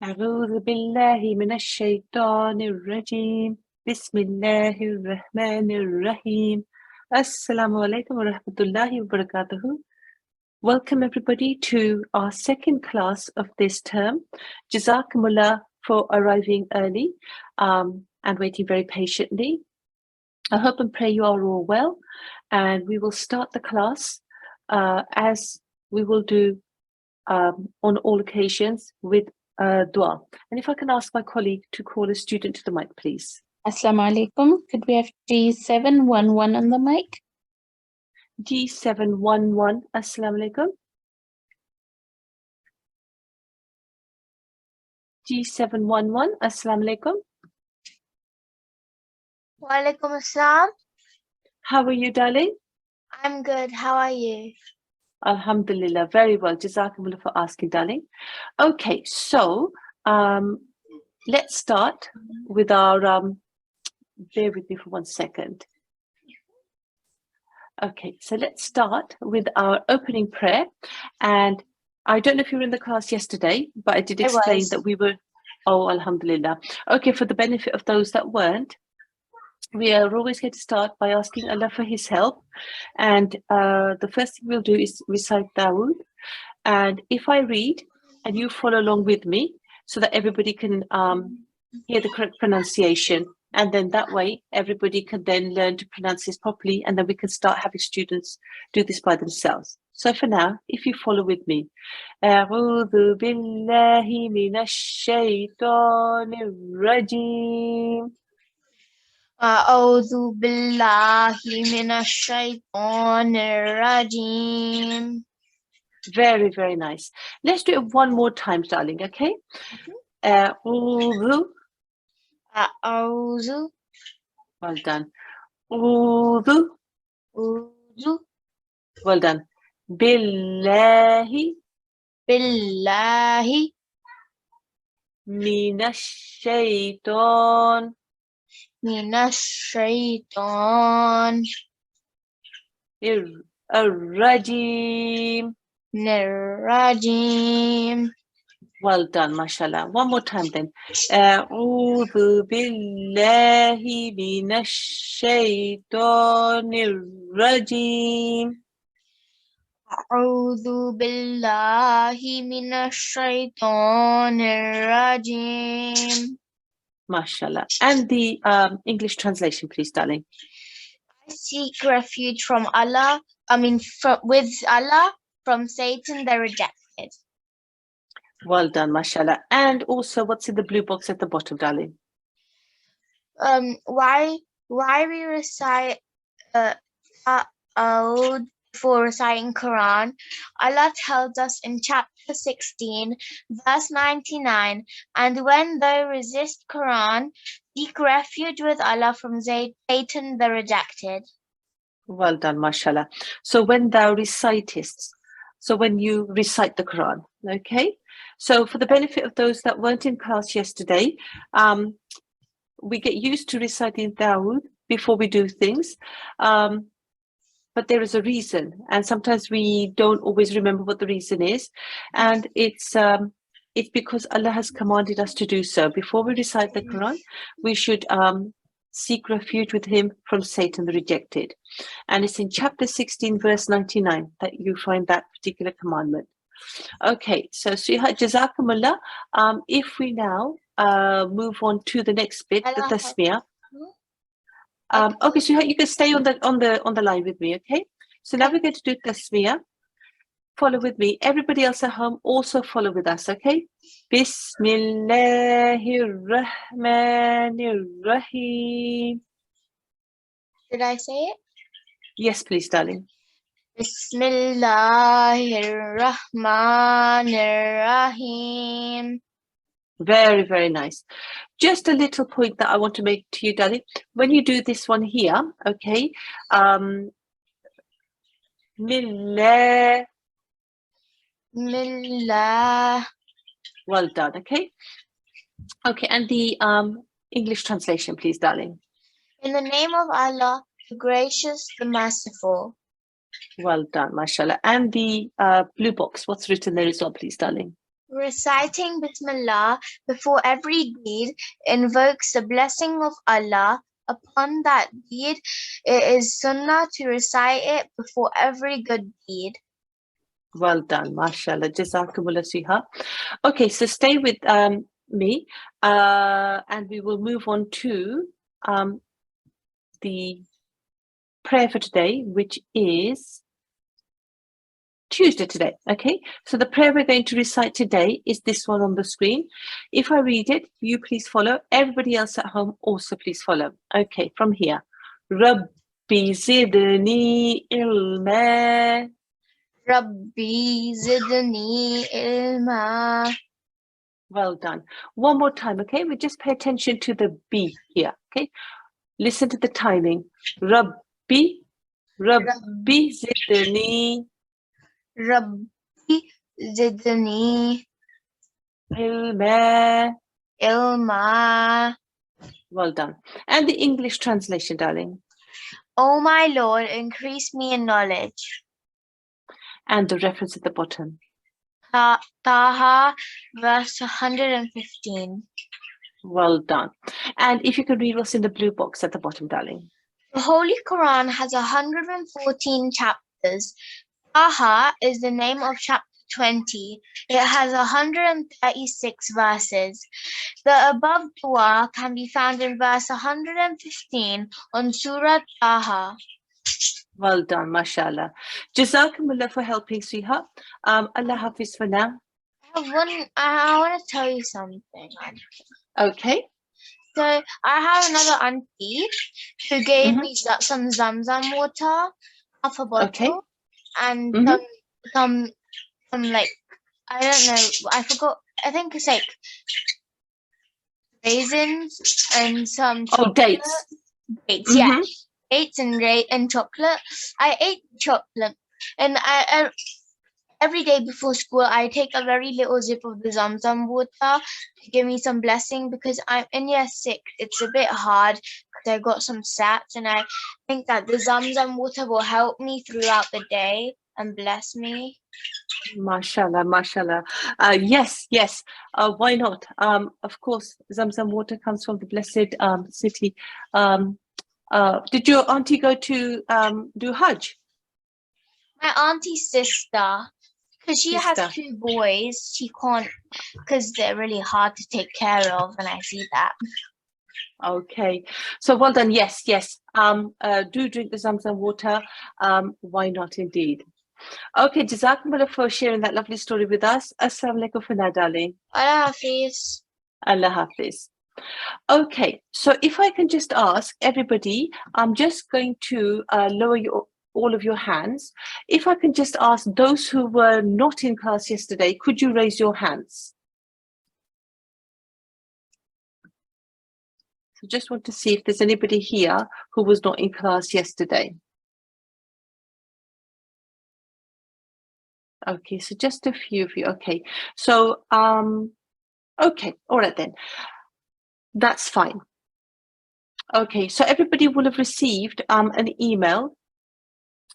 أعوذ بالله من الشيطان الرجيم بسم الله الرحمن الرحيم Assalamu alaikum wa rahmatullahi wa barakatuhu. Welcome everybody to our second class of this term. Jazakumullah for arriving early and waiting very patiently. I hope and pray you are all well, and we will start the class as we will do on all occasions with dua. And if I can ask my colleague to call a student to the mic, please. Assalamu alaikum. Could we have G711 on the mic? G711, Assalamu alaikum. G711, Assalamu alaikum. Wa alaikum assalam. How are you, darling? I'm good. How are you? Alhamdulillah, very well. Jazakumullah for asking, darling. Okay, so let's start with our, bear with me for 1 second. Okay, so let's start with our opening prayer. And I don't know if you were in the class yesterday, but I did explain that we were, oh, alhamdulillah. Okay, for the benefit of those that weren't, we are always going to start by asking Allah for his help. And the first thing we'll do is recite Dawood. And if I read and you follow along with me so that everybody can hear the correct pronunciation. And then that way, everybody can then learn to pronounce this properly. And then we can start having students do this by themselves. So for now, if you follow with me. أعوذ بالله من الشيطان الرجيم. A'udhu billahi minash shaitanir rajim. Very, very nice. Let's do it one more time, darling, okay? أعوذ. A'udhu. Well done. أعوذ. Udu. Well done. Billahi Billahi minash shaitan minash shaitan rajim. Rajim. Well done, mashallah. One more time then. أعوذ بالله من الشيطان الرجيم. A'udhu billahi minash shaitanir rajim. Mashallah. And the English translation, please, darling. I seek refuge from Allah, with Allah from Satan the rejected. Well done, mashallah. And also, what's in the blue box at the bottom, darling? Why we recite Ta'awud before reciting Quran? Allah tells us in chapter 16, verse 99, and when thou resist Quran, seek refuge with Allah from Satan the rejected. Well done, mashallah. So when thou recitest, so when you recite the Quran, okay? So for the benefit of those that weren't in class yesterday, we get used to reciting Dawood before we do things. But there is a reason, and sometimes we don't always remember what the reason is. And it's because Allah has commanded us to do so. Before we recite the Quran, we should seek refuge with him from Satan the rejected. And it's in chapter 16, verse 99 that you find that particular commandment. Okay, so Srihat, Jazakumullah. If we now move on to the next bit, the tasmiyah. Okay, Srihat, you can stay on the line with me, okay? So now we're going to do tasmiyah. Follow with me. Everybody else at home also follow with us, okay? Bismillahirrahmanirrahim. Did I say it? Yes, please, darling. Bismillahirrahmanirrahim. Very, very nice. Just a little point that I want to make to you, darling. When you do this one here, okay? Millah. Millah. Well done, okay? Okay, and the English translation, please, darling. In the name of Allah, the gracious, the merciful. Well done, mashallah. And the blue box, what's written there as well, please, darling? Reciting Bismillah before every deed invokes the blessing of Allah upon that deed. It is sunnah to recite it before every good deed. Well done, mashallah. Jazakumullah Siha. Okay, so stay with me and we will move on to the prayer for today, which is Tuesday today. Okay, so the prayer we're going to recite today is this one on the screen. If I read it, you please follow. Everybody else at home also please follow. Okay, from here. Rabbi zidni ilma. Rabbi zidni ilma. Well done. One more time, okay? We just pay attention to the B here, okay? Listen to the timing. Rabbi zidni Rabbi zidni ilma. ilma. Well done. And the English translation, darling. O my Lord, increase me in knowledge. And the reference at the bottom. Taha, verse 115. Well done. And if you could read what's in the blue box at the bottom, darling. The Holy Quran has 114 chapters. Taha is the name of chapter 20. It has 136 verses. The above dua can be found in verse 115 on Surah Taha. Well done, mashallah. Jazakumullah for helping, sweetheart. Allah Hafiz for now. I want to tell you something. Okay. So I have another auntie who gave me some Zamzam water, half a bottle, Okay. and some like, I don't know, I forgot. I think it's like raisins and some chocolate. Dates. Dates, yeah. Dates and chocolate. I ate chocolate, and I every day before school I take a very little sip of the Zamzam water to give me some blessing, because I'm in year 6. It's a bit hard because I got some stats, and I think that the Zamzam water will help me throughout the day and bless me. Mashallah, mashallah. Yes. Why not? Of course, Zamzam water comes from the blessed city. Did your auntie go to do Hajj? My auntie's sister, because she has 2 boys, she can't, because they're really hard to take care of, and I see that. Okay, so well done. Yes. Do drink the Zamzam water. Why not, indeed? Okay, Jazakumullah for sharing that lovely story with us. Assalamu alaikum for now, darling. Allah Hafiz. Allah Hafiz. Okay, so if I can just ask everybody, I'm just going to lower all of your hands. If I can just ask those who were not in class yesterday, could you raise your hands? So just want to see if there's anybody here who was not in class yesterday. Okay, so just a few of you. Okay, so okay, all right then. That's fine. Okay, so everybody will have received an email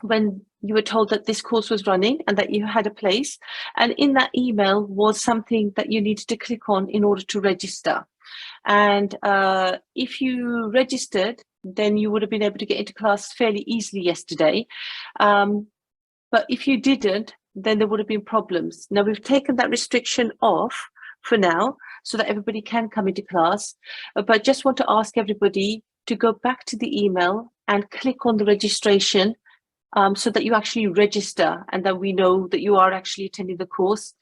when you were told that this course was running and that you had a place. And in that email was something that you needed to click on in order to register. And if you registered, then you would have been able to get into class fairly easily yesterday. But if you didn't, then there would have been problems. Now we've taken that restriction off for now so that everybody can come into class. But just want to ask everybody to go back to the email and click on the registration so that you actually register and that we know that you are actually attending the course,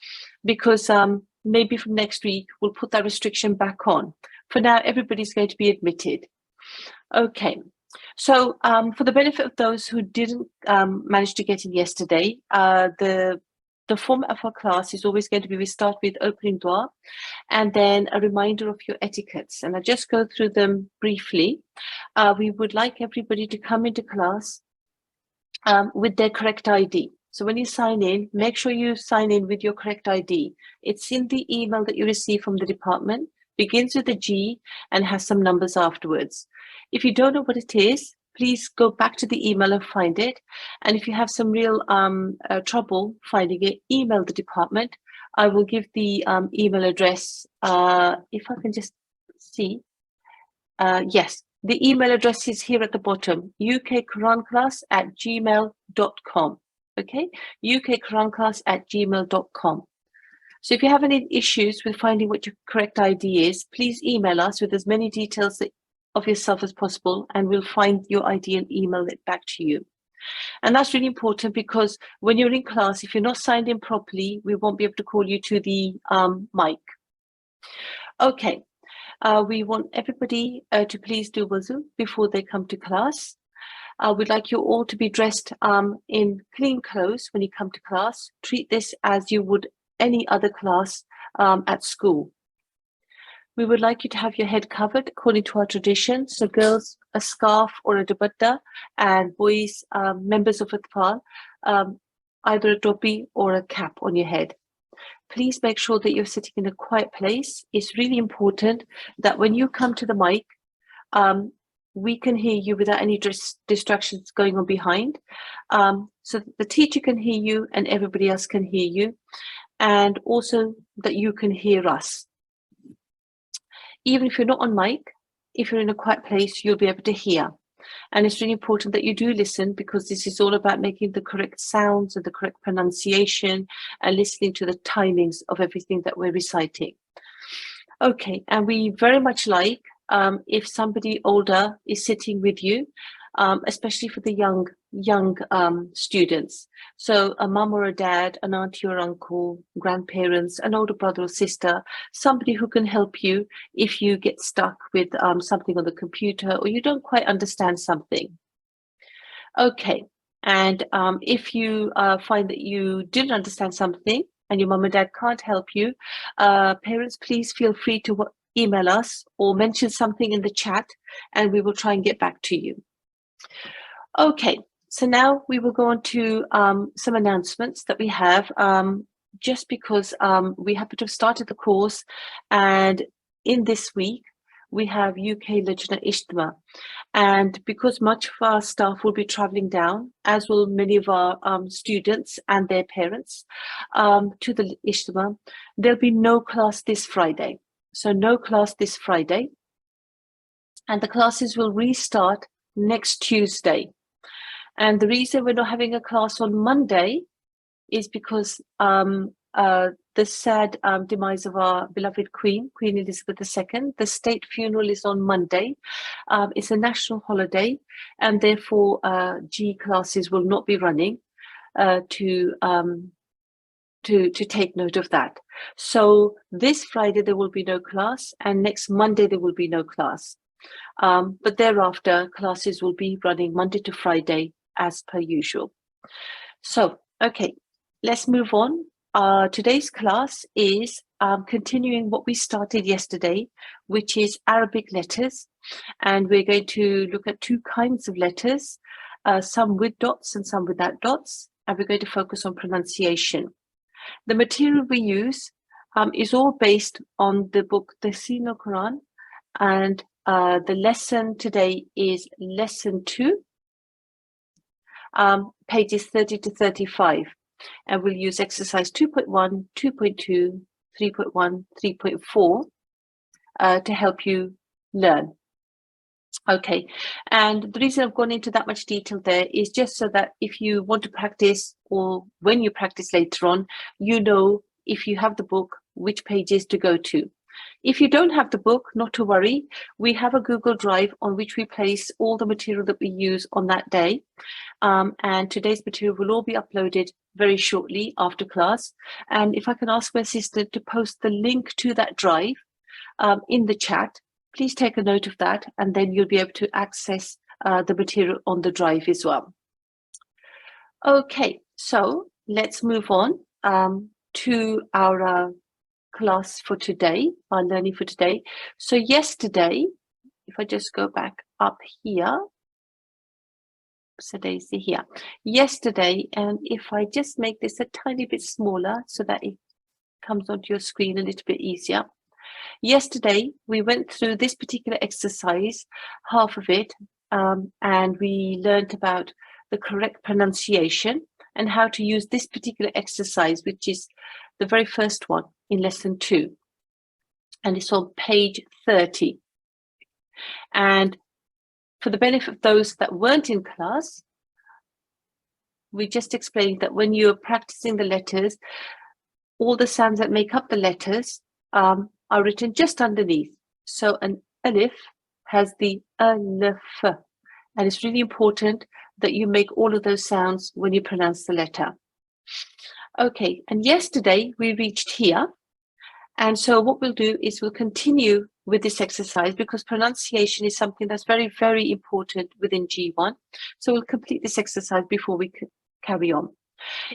because maybe from next week we'll put that restriction back on. For now, everybody's going to be admitted. Okay, so for the benefit of those who didn't manage to get in yesterday, the format of our class is always going to be, we start with opening dua and then a reminder of your etiquettes. And I'll just go through them briefly. We would like everybody to come into class with their correct ID. So when you sign in, make sure you sign in with your correct ID. It's in the email that you receive from the department, begins with a G and has some numbers afterwards. If you don't know what it is, please go back to the email and find it. And if you have some real trouble finding it, email the department. I will give the email address, if I can just see. Yes, the email address is here at the bottom, ukquranclass@gmail.com. Okay, ukquranclass@gmail.com. So if you have any issues with finding what your correct ID is, please email us with as many details of yourself as possible, and we'll find your ID and email it back to you. And that's really important, because when you're in class, if you're not signed in properly, we won't be able to call you to the mic. Okay, we want everybody to please do wuzu before they come to class. We'd like you all to be dressed in clean clothes when you come to class. Treat this as you would any other class at school. We would like you to have your head covered according to our tradition. So girls, a scarf or a dupatta, and boys, members of Atfal, either a topi or a cap on your head. Please make sure that you're sitting in a quiet place. It's really important that when you come to the mic, we can hear you without any distractions going on behind. So that the teacher can hear you and everybody else can hear you, and also that you can hear us. Even if you're not on mic, if you're in a quiet place, you'll be able to hear. And it's really important that you do listen, because this is all about making the correct sounds and the correct pronunciation and listening to the timings of everything that we're reciting. Okay, and we very much like if somebody older is sitting with you, especially for the young students. So a mum or a dad, an auntie or uncle, grandparents, an older brother or sister, somebody who can help you if you get stuck with something on the computer or you don't quite understand something. Okay, and if you find that you didn't understand something and your mum and dad can't help you, parents, please feel free to email us or mention something in the chat, and we will try and get back to you. Okay, so now we will go on to some announcements that we have, just because we happen to have started the course, and in this week we have UK Lajna Ijtima, and because much of our staff will be travelling down, as will many of our students and their parents, to the Ijtima, there'll be no class this Friday. So no class this Friday, and the classes will restart next Tuesday. And the reason we're not having a class on Monday is because the sad demise of our beloved Queen Elizabeth II, the state funeral is on Monday. It's a national holiday, and therefore G classes will not be running to take note of that. So this Friday there will be no class, and next Monday there will be no class. But thereafter classes will be running Monday to Friday as per usual. So, okay, let's move on. Today's class is continuing what we started yesterday, which is Arabic letters. And we're going to look at two kinds of letters, some with dots and some without dots. And we're going to focus on pronunciation. The material we use is all based on the book Talimul-Quran, and the lesson today is lesson 2, pages 30 to 35, and we'll use exercise 2.1, 2.2, 3.1, 3.4 to help you learn. Okay, and the reason I've gone into that much detail there is just so that if you want to practice, or when you practice later on, you know, if you have the book, which pages to go to. If you don't have the book, not to worry. We have a Google Drive on which we place all the material that we use on that day. And today's material will all be uploaded very shortly after class. And if I can ask my assistant to post the link to that drive in the chat, please take a note of that, and then you'll be able to access the material on the drive as well. Okay, so let's move on to our class for today, our learning for today. So yesterday, if I just go back up here, so Daisy here, yesterday, and if I just make this a tiny bit smaller so that it comes onto your screen a little bit easier. Yesterday, we went through this particular exercise, half of it, and we learned about the correct pronunciation and how to use this particular exercise, which is the very first one in lesson 2. And it's on page 30. And for the benefit of those that weren't in class, we just explained that when you're practicing the letters, all the sounds that make up the letters are written just underneath. So an alif has the alif, and it's really important that you make all of those sounds when you pronounce the letter. Okay, and yesterday we reached here. And so what we'll do is we'll continue with this exercise because pronunciation is something that's very, very important within G1. So we'll complete this exercise before we carry on.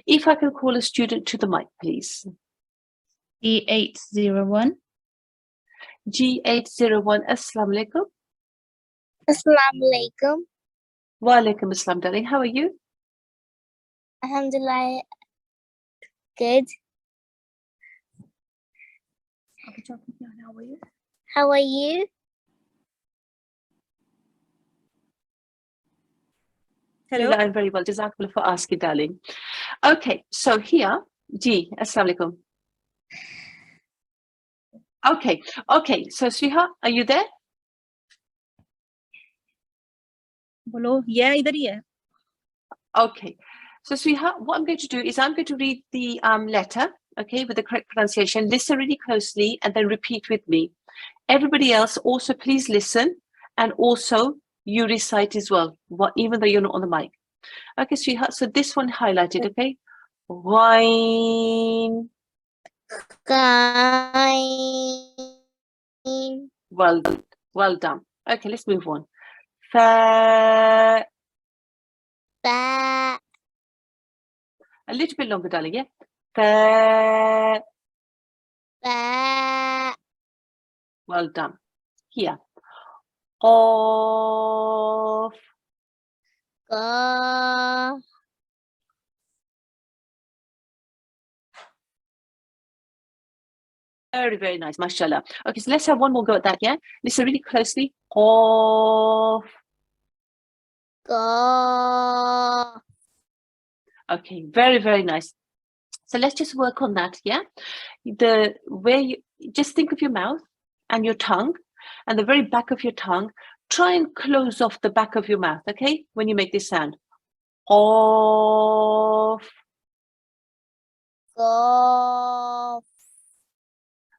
If I can call a student to the mic, please. G801. G801, Assalamu alaikum. Assalamu alaikum. Wa alaikum assalam, darling. How are you? Alhamdulillah. Good. How are you? Hello. I'm very well. Jazakallah for asking, darling. Okay, so here, G, Assalamu alaikum. Okay. So Sriha, are you there? बोलो ये इधर ही है. Okay. So Sriha, what I'm going to do is I'm going to read the letter, okay, with the correct pronunciation. Listen really closely and then repeat with me. Everybody else also please listen and also you recite as well, even though you're not on the mic. Okay, Sriha, so this one highlighted, okay? Wine. Fine. Well done. Okay, let's move on. Fa. Ba. A little bit longer, darling, yeah? Fa. Ba. Well done. Here. Off. Go. Very, very nice, mashallah. Okay, so let's have one more go at that, yeah? Listen really closely. Off. Go. Okay, very, very nice. So let's just work on that, yeah? Just think of your mouth and your tongue and the very back of your tongue. Try and close off the back of your mouth, okay? When you make this sound. Off. Go.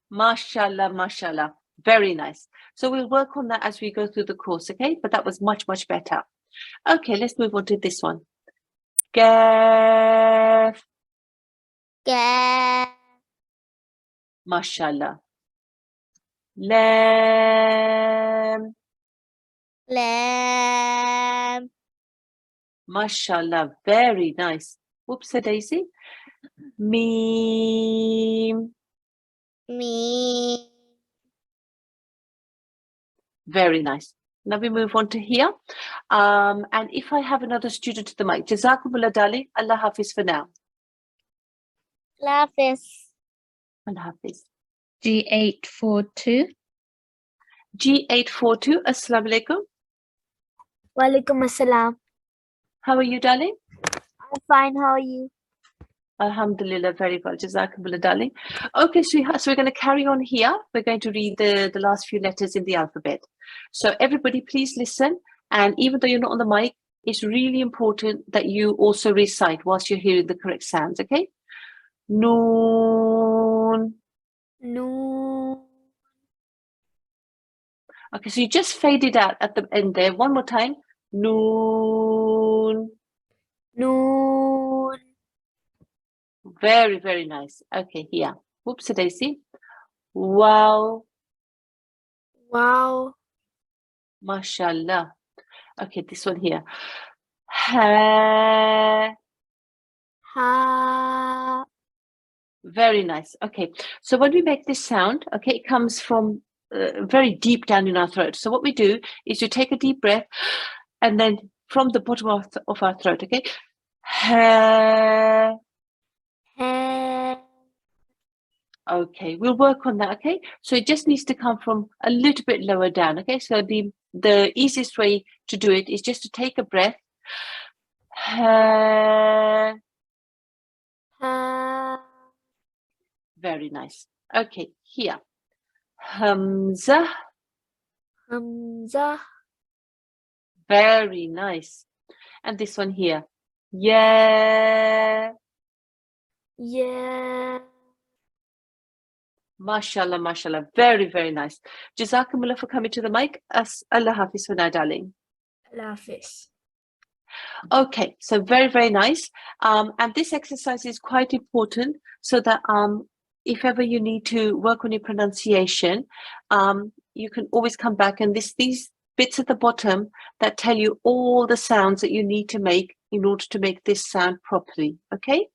Mashallah, mashallah. Very nice. So we'll work on that as we go through the course, okay? But that was much, much better. Okay, let's move on to this one. Gaf. Ga. Mashallah. Lam. Lamb. Mashallah. Very nice. Whoops, a daisy. Meme. Me. Very nice. Now we move on to here. And if I have another student to the mic, Jazakumullah darling, Allah Hafiz for now. Lapis. Allah Hafiz. G842. G842, Assalamu alaikum. Walaikum assalam. How are you, darling? I'm fine. How are you? Alhamdulillah, very well. Jazakumullah, darling. Okay, sweetheart, so we're going to carry on here. We're going to read the last few letters in the alphabet. So everybody, please listen. And even though you're not on the mic, it's really important that you also recite whilst you're hearing the correct sounds, okay? Noon. No. Okay, so you just fade it out at the end there. One more time. Noon. Noon. Very, very nice. Okay, here. Whoops, a daisy. Wow. Wow. Mashallah. Okay, this one here. Ha. Ha. Very nice. Okay, so when we make this sound, okay, it comes from very deep down in our throat. So what we do is you take a deep breath and then from the bottom of our throat, okay? Ha. Ha. Okay, we'll work on that, okay? So it just needs to come from a little bit lower down, okay? So the the easiest way to do it is just to take a breath. Ha. Ha. Very nice. Okay, here. Hamza. Hamza. Very nice. And this one here. Yeah. Yeah. Mashallah, mashallah. Very, very nice. Jazakumullah for coming to the mic. Allah Hafiz for now, darling. Allah Hafiz. Okay, so very, very nice. And this exercise is quite important so that if ever you need to work on your pronunciation, you can always come back, and these bits at the bottom that tell you all the sounds that you need to make in order to make this sound properly. Okay,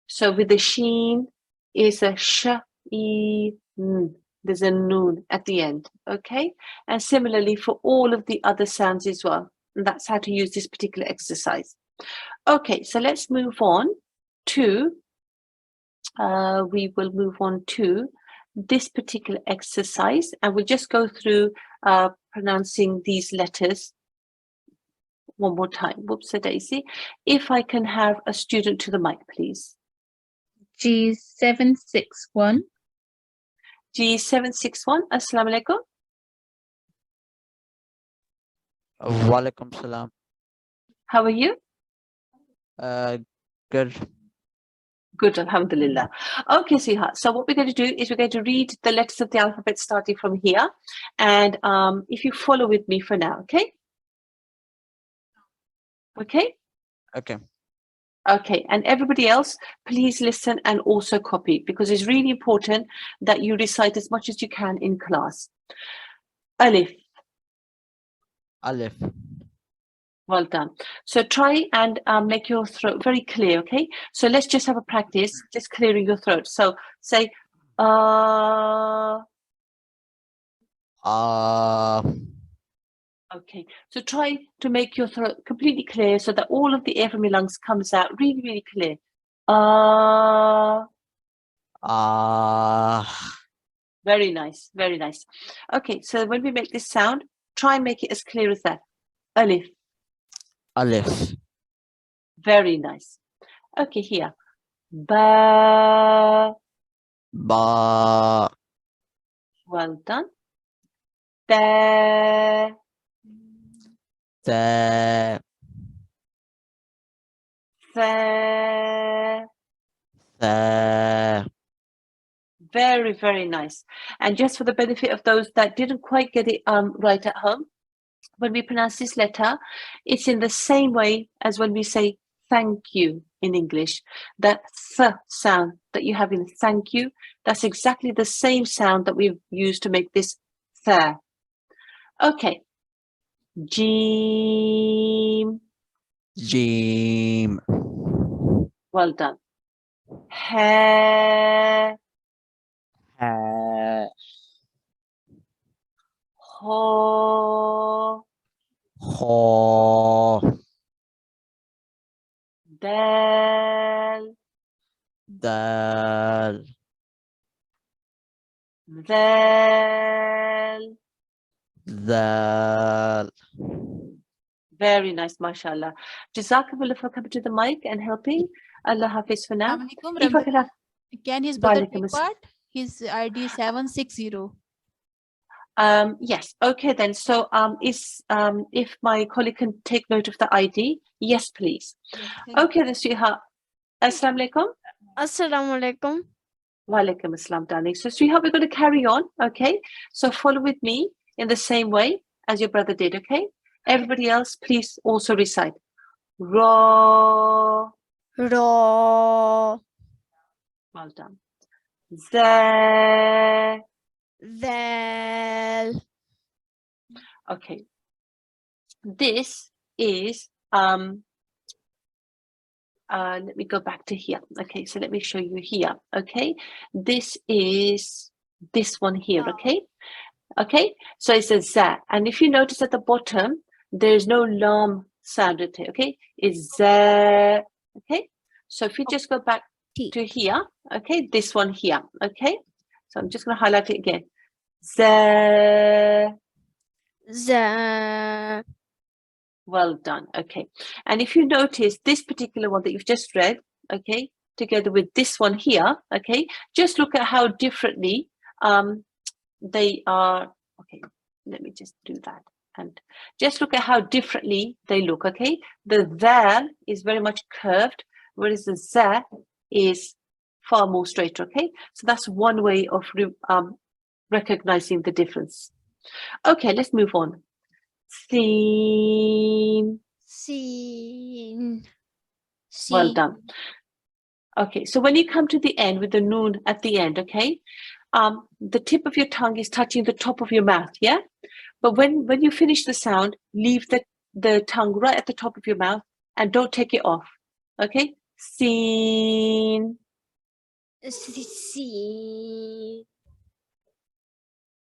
so with the sheen is a sh, e, n. There's a noon at the end. Okay, and similarly for all of the other sounds as well. And that's how to use this particular exercise. Okay, so let's move on to we will move on to this particular exercise, and we'll just go through pronouncing these letters one more time. Whoops, a daisy. If I can have a student to the mic, please. G761. G761. Assalamu alaikum. Walaikum salam. How are you? Good. Good, alhamdulillah. Okay, sweetheart. So what we're going to do is we're going to read the letters of the alphabet starting from here. And if you follow with me for now, okay? Okay? Okay. Okay, and everybody else, please listen and also copy, because it's really important that you recite as much as you can in class. Alif. Alif. Well done. So try and make your throat very clear, okay? So let's just have a practice, just clearing your throat. So say, okay. So try to make your throat completely clear so that all of the air from your lungs comes out really, really clear. Very nice, very nice. Okay, so when we make this sound, try and make it as clear as that. Alif. Alif. Very nice. Okay, here. Ba. Ba. Well done. Da. Tha. Fa. Tha. Very, very nice. And just for the benefit of those that didn't quite get it right at home, when we pronounce this letter, it's in the same way as when we say thank you in English. That th sound that you have in thank you, that's exactly the same sound that we've used to make this th. Okay. Jeem. Jim. Well done. Ha. Ha. Ho. Ho. Dal. Dal. Dal. Dal. Very nice, mashallah. Jazakallah for coming to the mic and helping. Allah Hafiz for now. Assalamualaikum, If I could have, can his brother Walaikum take assalam. part? His ID is 760. Yes, okay then. So if my colleague can take note of the ID, yes, please. Yes, Okay then, sweetheart. Assalamu alaikum. Assalamu alaikum. Walaikum assalam, darling. So sweetheart, we're going to carry on, okay? So follow with me in the same way as your brother did, okay? Everybody else, please also recite. Ra. Ra. Well done. Za. Zal. Okay. This is let me go back to here. Okay, so let me show you here. Okay, this is this one here. Okay, okay, so it says za, and if you notice at the bottom there's no lam sounded here. Okay, it's za. Okay, so if you just go back to here, okay, this one here. Okay, so I'm just going to highlight it again. Za. za, Well done. Okay. And if you notice this particular one that you've just read, okay, together with this one here, okay, just look at how differently they are. Okay, let me just do that. And just look at how differently they look, okay? The there is very much curved, whereas the za is far more straight, okay? So that's one way of recognizing the difference. Okay, let's move on. Seen. sin, Well sin, done. Okay, so when you come to the end with the noon at the end, okay, the tip of your tongue is touching the top of your mouth, yeah? But when you finish the sound, leave the tongue right at the top of your mouth and don't take it off, okay? Seen. sin,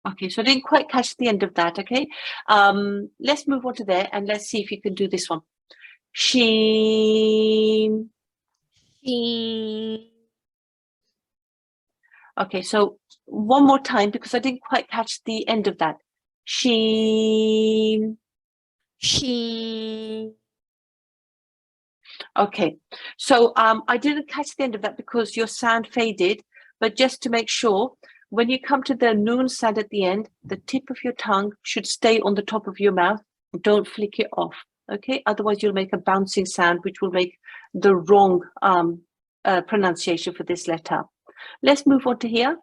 Okay, so I didn't quite catch the end of that, okay? Let's move on to there and let's see if you can do this one. Sheen. shin, Okay, so one more time because I didn't quite catch the end of that. Sheen. shin, Okay, so I didn't catch the end of that because your sound faded, but just to make sure, when you come to the noon sound at the end, the tip of your tongue should stay on the top of your mouth. Don't flick it off, okay? Otherwise, you'll make a bouncing sound, which will make the wrong pronunciation for this letter. Let's move on to here.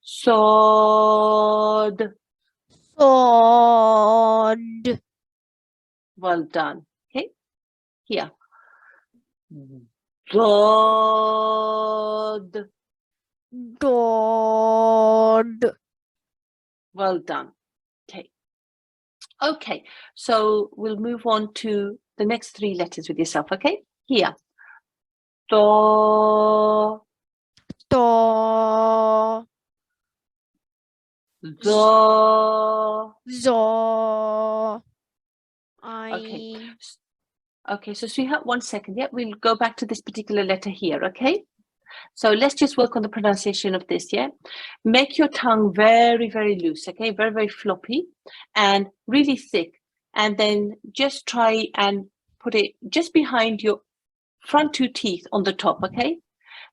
Sod. sod, Well done. Okay, here. Dod. dod, Well done. Okay. Okay, so we'll move on to the next three letters with yourself, okay? Here. Do. to, Do. zo, Okay. ein, Okay, so sweetheart, 1 second. Yeah, we'll go back to this particular letter here, okay? So let's just work on the pronunciation of this, yeah? Make your tongue very, very loose, okay? Very, very floppy and really thick. And then just try and put it just behind your front two teeth on the top, okay?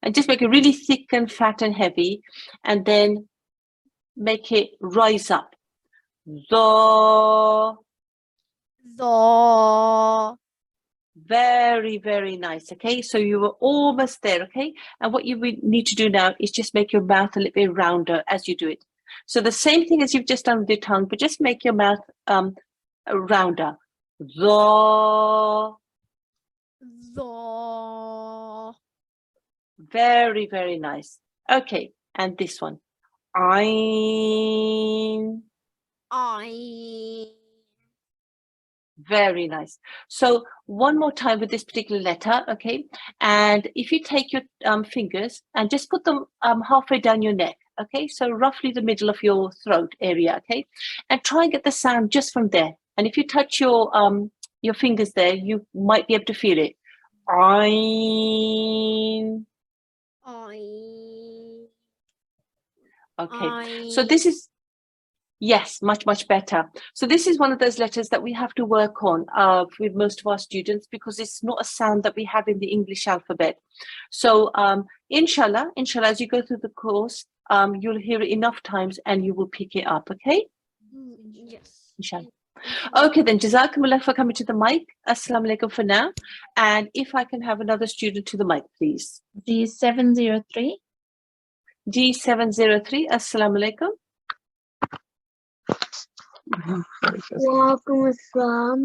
And just make it really thick and fat and heavy. And then make it rise up. Do. zo, Very, very nice. Okay, so you were almost there. Okay, and what you need to do now is just make your mouth a little bit rounder as you do it. So the same thing as you've just done with your tongue, but just make your mouth rounder. Zo. zo, Very, very nice. Okay, and this one. Ein. ein, Very nice. So one more time with this particular letter, okay? And if you take your fingers and just put them halfway down your neck, okay? So roughly the middle of your throat area, okay? And try and get the sound just from there. And if you touch your fingers there, you might be able to feel it. Ein. ein, Okay. So this is, yes, much, much better. So this is one of those letters that we have to work on with most of our students because it's not a sound that we have in the English alphabet. So inshallah, as you go through the course, you'll hear it enough times and you will pick it up, okay? yes. Inshallah. Okay, then Jazakumullah for coming to the mic. Assalamu alaikum for now. And if I can have another student to the mic, please. G703. G703, Assalamu alaikum. Walaikum assalam.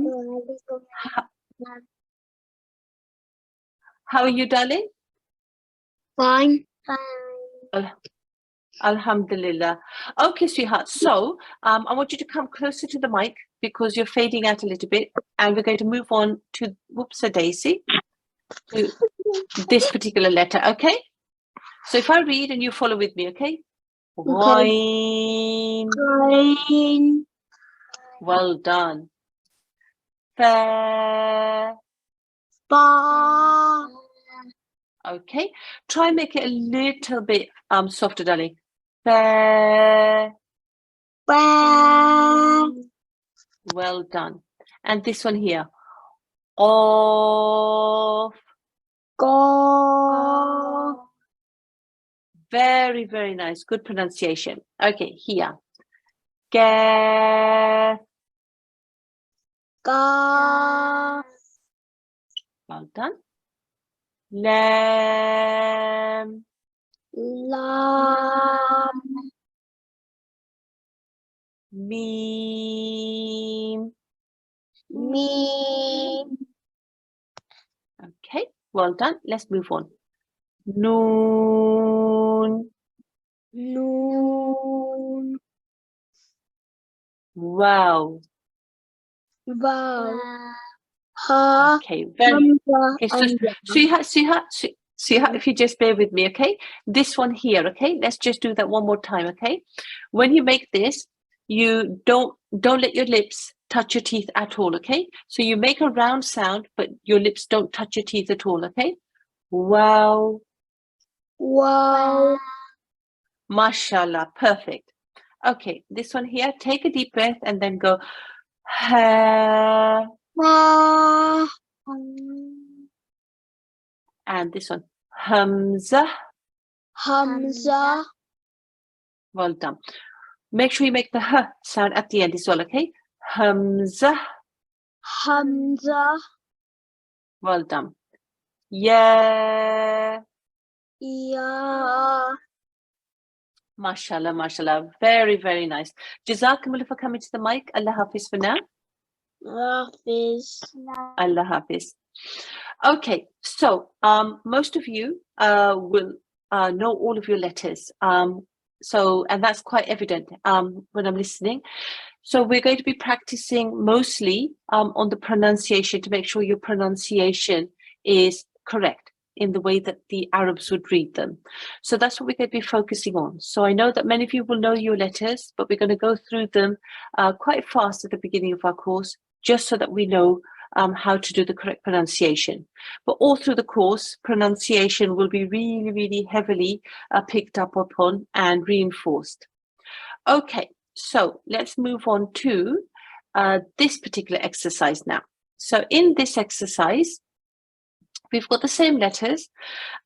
How are you, darling? Fine. Alhamdulillah. Okay, sweetheart. So I want you to come closer to the mic because you're fading out a little bit, and we're going to move on to Daisy to this particular letter. Okay. So if I read and you follow with me, okay? Wine. Fine. Well done. Fair. Ba. Okay. Try and make it a little bit softer, darling. Fair. Ba. Well done. And this one here. Of. Qaf. Very, very nice. Good pronunciation. Okay, here. Kaf. Qaf. Well done. Lam. Lam. Mim. Mim. Okay, well done. Let's move on. Noon. Noon. Wow. Vav. Ha. Okay, very Hamza. okay. So, and Sweetheart, if you just bear with me, okay? This one here, okay? Let's just do that one more time, okay? When you make this, you don't let your lips touch your teeth at all, okay? So you make a round sound, but your lips don't touch your teeth at all, okay? Wow. Wow. Mashallah, perfect. Okay, this one here, take a deep breath and then go ha. Ha. And this one, Hamza. Hamza. Well done. Make sure you make the h sound at the end as well, okay? Hamza. Hamza. Well done. Yeah. Ya. Mashallah, mashallah. Very, very nice. Jazakumullah for coming to the mic. Allah Hafiz for now. Hafiz. Allah Hafiz. Okay, so most of you will know all of your letters. And that's quite evident when I'm listening. So we're going to be practicing mostly on the pronunciation to make sure your pronunciation is correct in the way that the Arabs would read them. So that's what we're going to be focusing on. So I know that many of you will know your letters, but we're going to go through them quite fast at the beginning of our course, just so that we know how to do the correct pronunciation. But all through the course, pronunciation will be really, really heavily picked up upon and reinforced. Okay, so let's move on to this particular exercise now. So in this exercise, we've got the same letters,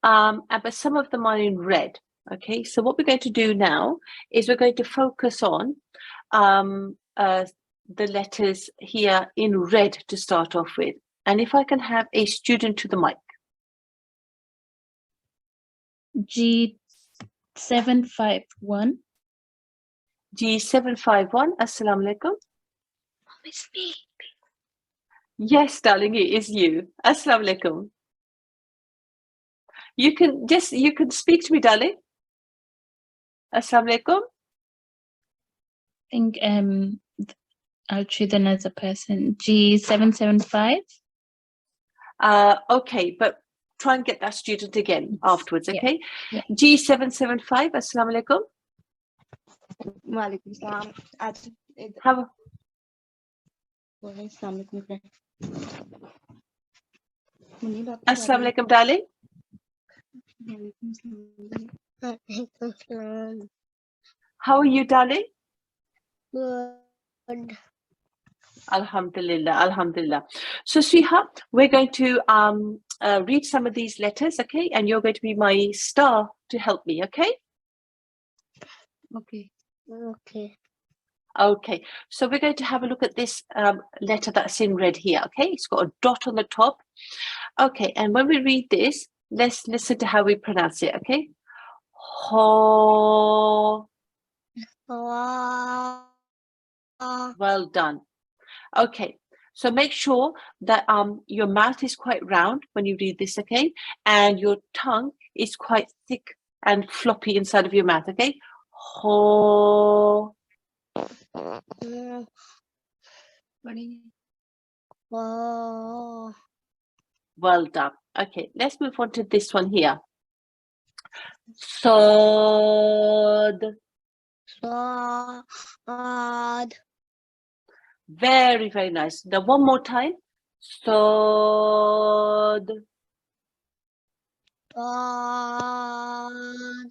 but some of them are in red. Okay, so what we're going to do now is we're going to focus on the letters here in red to start off with. And if I can have a student to the mic. G751. G751, Assalamu alaikum. Yes, darling, it is you. Assalamu alaikum. You can speak to me, darling. Assalamu alaikum. I think I'll choose another person. G775. Okay, but try and get that student again afterwards, Yeah, okay? yeah. G775, Assalamu alaikum. Walaikum salam. How? Assalamu alaikum, darling. How are you, darling? Good. Alhamdulillah, alhamdulillah. So, sweetheart, we're going to read some of these letters, okay? And you're going to be my star to help me, okay? Okay. Okay. Okay, so we're going to have a look at this letter that's in red here, okay? It's got a dot on the top. Okay, and when we read this, let's listen to how we pronounce it, okay? Ho. Wow. Well done. Okay, so make sure that your mouth is quite round when you read this, okay? And your tongue is quite thick and floppy inside of your mouth, okay? Ho. Wow. Well done. Okay, let's move on to this one here. Sod. Sad. Very, very nice. Now one more time. Sod. Sad.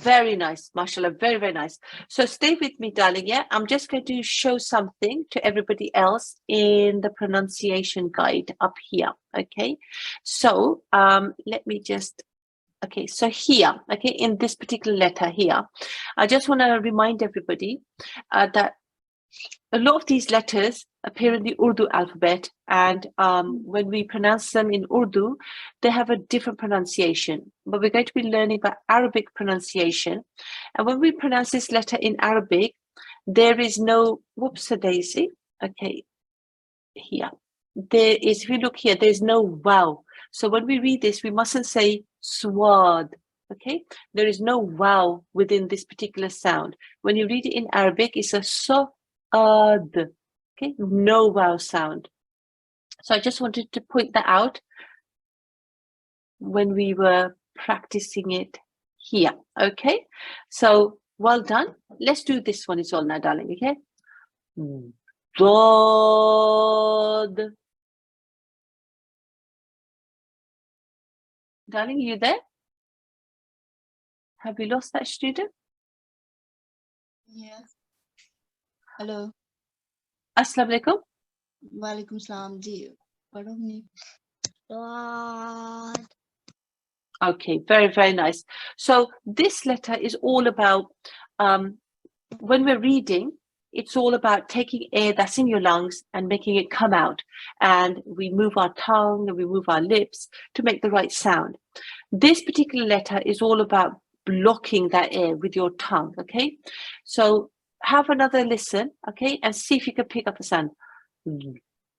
Very nice, mashallah, very, very nice. So stay with me, darling, yeah? I'm just going to show something to everybody else in the pronunciation guide up here, okay? So let me just, okay, so here, okay, in this particular letter here, I just want to remind everybody that a lot of these letters appear in the Urdu alphabet, and when we pronounce them in Urdu, they have a different pronunciation. But we're going to be learning about Arabic pronunciation. And when we pronounce this letter in Arabic, there is no, whoops a daisy, okay, here. There is, if you look here, there's no wow. So when we read this, we mustn't say swad, okay? There is no wow within this particular sound. When you read it in Arabic, it's a so. Okay, no wow sound. So I just wanted to point that out when we were practicing it here. Okay, so well done. Let's do this one as well now, darling. Okay, Dod. Darling, you there? Have we lost that student? Yeah. Hello. Assalamu alaikum. Walaikum salam ji. Pardon me. Dad. Okay, very, very nice. So this letter is all about, when we're reading, it's all about taking air that's in your lungs and making it come out. And we move our tongue and we move our lips to make the right sound. This particular letter is all about blocking that air with your tongue, okay? So have another listen, okay? And see if you can pick up the sound.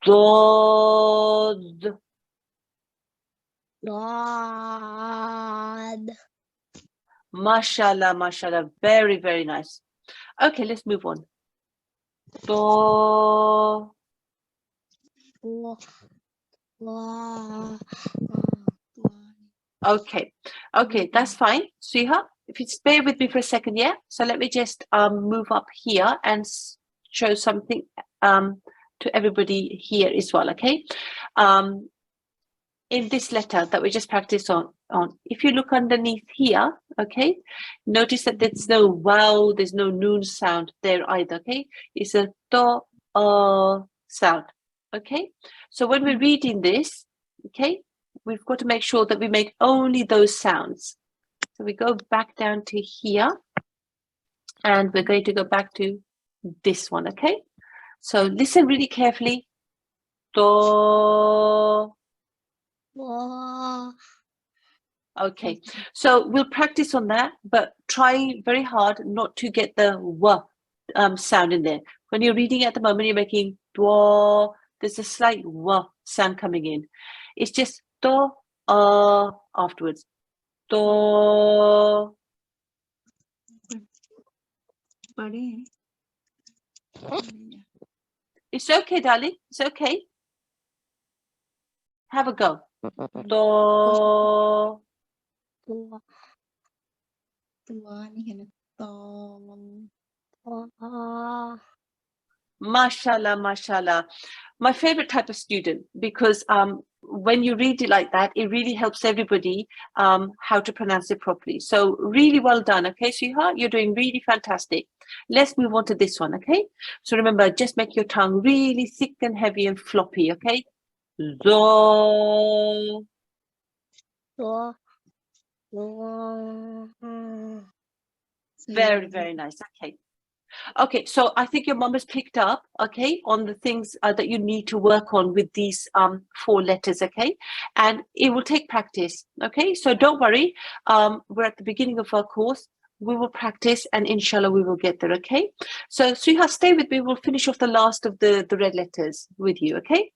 Dod. Dad. Mashallah, mashallah. Very, very nice. Okay, let's move on. Do. Okay, okay, that's fine. Sriha, if you bear with me for a second, yeah? So let me just move up here and show something to everybody here as well, okay? In this letter that we just practiced on, if you look underneath here, okay, notice that there's no wow, there's no noon sound there either, okay? It's a do sound, okay? So when we're reading this, okay, we've got to make sure that we make only those sounds. So we go back down to here, and we're going to go back to this one, okay? So listen really carefully. Do. Okay, so we'll practice on that, but try very hard not to get the w sound in there. When you're reading at the moment, you're making do. There's a slight w sound coming in. It's just do afterwards. Do. It's okay, darling. It's okay. Have a go. Do. Mashallah, mashallah. My favorite type of student, because when you read it like that, it really helps everybody how to pronounce it properly. So really well done, okay, sweetheart? You're doing really fantastic. Let's move on to this one, okay? So remember, just make your tongue really thick and heavy and floppy, okay? Do. Very, very nice. Okay. Okay, so I think your mum has picked up, okay, on the things that you need to work on with these 4 letters, okay? And it will take practice, okay? So don't worry. We're at the beginning of our course. We will practice and inshallah we will get there, okay? So Sriha, stay with me. We'll finish off the last of the red letters with you, okay?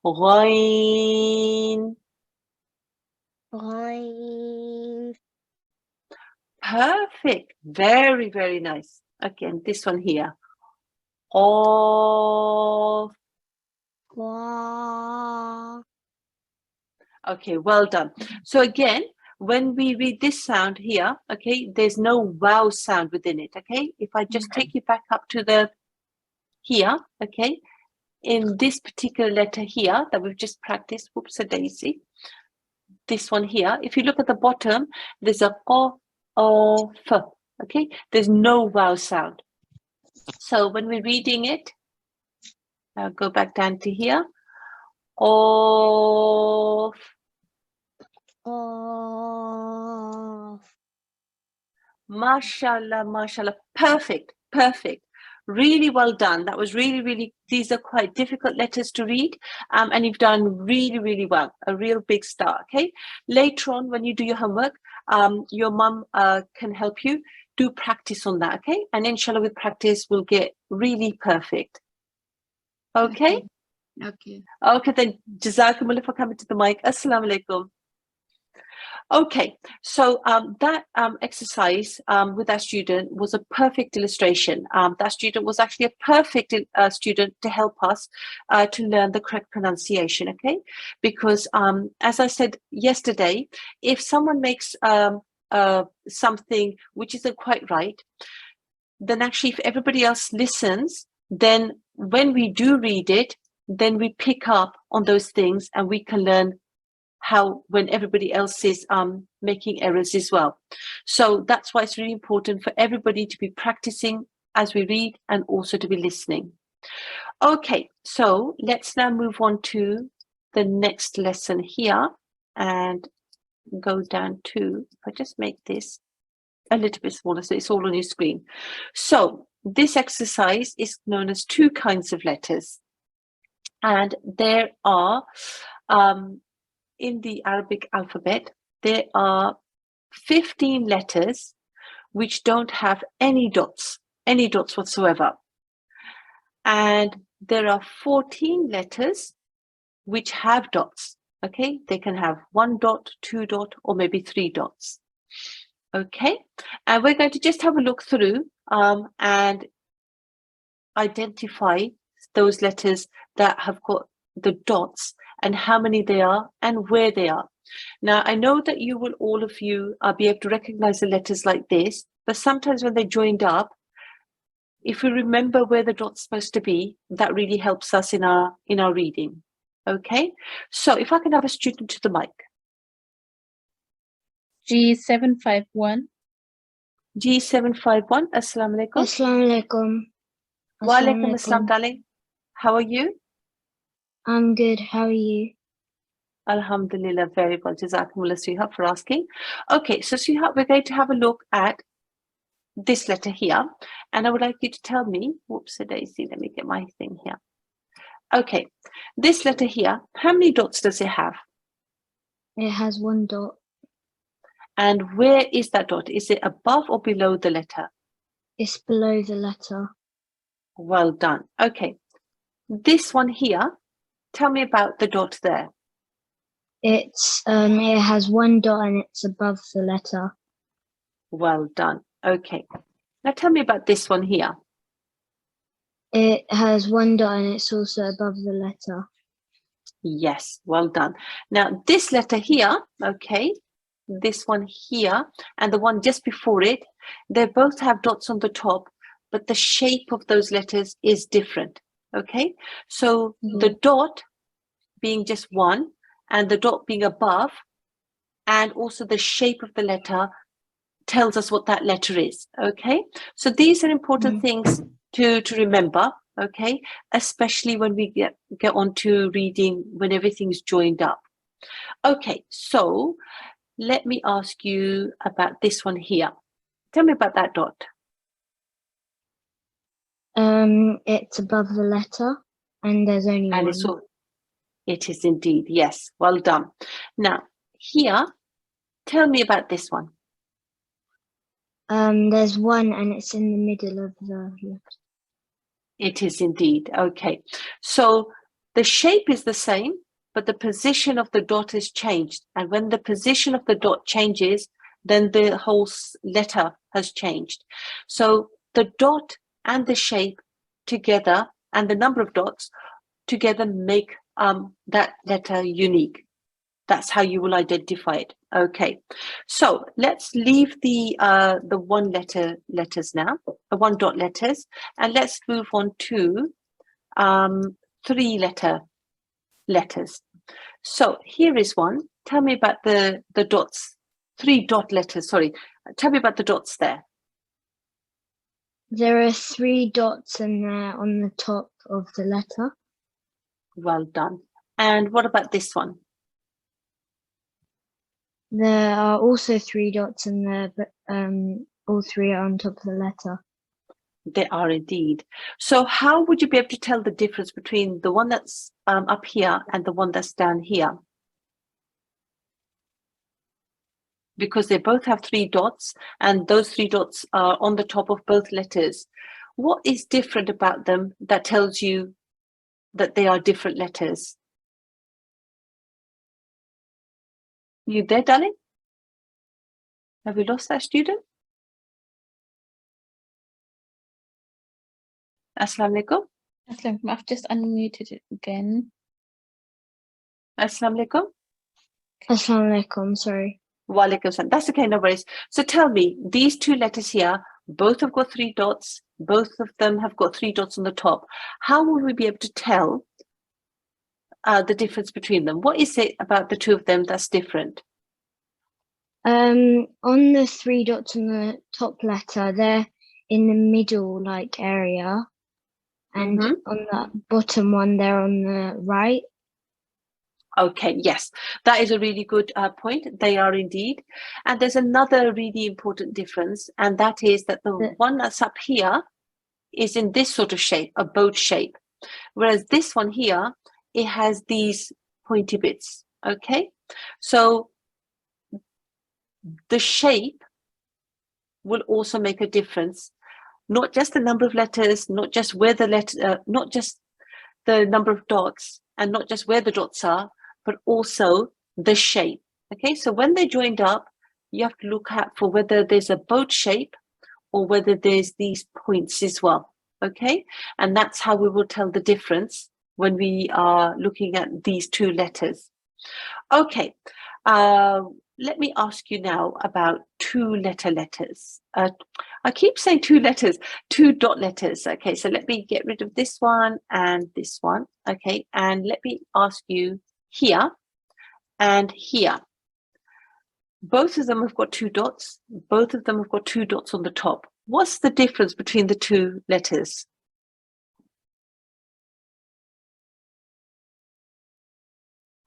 Ghain. Perfect. Very, very nice. Again, this one here. Of. Okay, well done. So again, when we read this sound here, okay, there's no wow sound within it, okay? If I just take you back up to the here, okay, in this particular letter here that we've just practiced, whoops a daisy, this one here, if you look at the bottom, there's a of. Okay, there's no vowel sound. So when we're reading it, I'll go back down to here. Of. Of. Mashallah, mashallah. Perfect, perfect. Really well done. That was really, really, these are quite difficult letters to read. And you've done really, really well. A real big start, okay? Later on, when you do your homework, your mum can help you do practice on that, okay? And inshallah, with practice, we'll get really perfect. Okay? Okay. Okay, then Jazakumullah for coming to the mic. Assalamu alaikum. Okay, so that exercise with that student was a perfect illustration. That student was actually a perfect student to help us to learn the correct pronunciation, okay? Because as I said yesterday, if someone makes something which isn't quite right, then actually if everybody else listens, then when we do read it, then we pick up on those things and we can learn how when everybody else is making errors as well. So that's why it's really important for everybody to be practicing as we read and also to be listening. Okay, so let's now move on to the next lesson here and go down to, if I just make this a little bit smaller so it's all on your screen. So this exercise is known as two kinds of letters, and there are in the Arabic alphabet, there are 15 letters which don't have any dots whatsoever. And there are 14 letters which have dots, okay? They can have 1 dot, 2 dot, or maybe 3 dots, okay? And we're going to just have a look through and identify those letters that have got the dots and how many they are and where they are. Now, I know that you will, all of you, be able to recognize the letters like this, but sometimes when they're joined up, if we remember where the dot's supposed to be, that really helps us in our reading. Okay, so if I can have a student to the mic. G751. G751, Assalamu alaikum. Assalamu alaikum. Wa alaikum assalam, darling. How are you? I'm good. How are you? Alhamdulillah, very well. Jazakumullah, Suha, for asking. Okay, so Suha, we're going to have a look at this letter here, and I would like you to tell me, whoops a daisy, let me get my thing here. Okay, this letter here, how many dots does it have? It has 1 dot. And where is that dot? Is it above or below the letter? It's below the letter. Well done. Okay, this one here, tell me about the dot there. It's it has 1 dot and it's above the letter. Well done. Okay, now tell me about this one here. It has 1 dot and it's also above the letter. Yes, well done. Now this letter here, okay, this one here and the one just before it, they both have dots on the top, but the shape of those letters is different. Okay, so the dot being just one and the dot being above, and also the shape of the letter tells us what that letter is. Okay, so these are important things to remember. Okay, especially when we get on to reading when everything's joined up. Okay, so let me ask you about this one here. Tell me about that dot. It's above the letter and there's only And 1. it's all, it is indeed, yes, well done. Now here, tell me about this one. There's 1 and it's in the middle of the letter. It is indeed. Okay, so the shape is the same, but the position of the dot is changed. And when the position of the dot changes, then the whole letter has changed. So the dot and the shape together and the number of dots together make that letter unique. That's how you will identify it. Okay, so let's leave the one letter letters now, the 1 dot letters, and let's move on to 3 letter letters. So here is one. Tell me about the dots 3 dot letters, sorry. Tell me about the dots there. There are 3 dots in there on the top of the letter. Well done. And what about this one? There are also 3 dots in there, but all 3 are on top of the letter. They are indeed. So how would you be able to tell the difference between the one that's up here and the one that's down here? Because they both have 3 dots, and those 3 dots are on the top of both letters. What is different about them that tells you that they are different letters? You there, darling? Have we lost that student? Assalamu alaikum. I've just unmuted it again. Assalamu alaikum. Assalamu alaikum, sorry. Wa alaikum salam. That's okay, no worries. So tell me, these 2 letters here, both have got 3 dots. Both of them have got 3 dots on the top. How will we be able to tell the difference between them? What is it about the 2 of them that's different? On the 3 dots on the top letter, they're in the middle like area, and Mhm. on the bottom one, they're on the right. Okay, yes, that is a really good point. They are indeed. And there's another really important difference, and that is that the one that's up here is in this sort of shape, a boat shape, whereas this one here, it has these pointy bits. Okay, so the shape will also make a difference, not just the number of letters, not just where the letter, not just the number of dots, and not just where the dots are, but also the shape. Okay, so when they're joined up, you have to look at for whether there's a boat shape or whether there's these points as well. Okay, and that's how we will tell the difference when we are looking at these 2 letters. Okay, let me ask you now about 2-letter letters. I keep saying 2 letters, 2 dot letters. Okay, so let me get rid of this one and this one. Okay, and let me ask you here and here. Both of them have got 2 dots. Both of them have got 2 dots on the top. What's the difference between the 2 letters?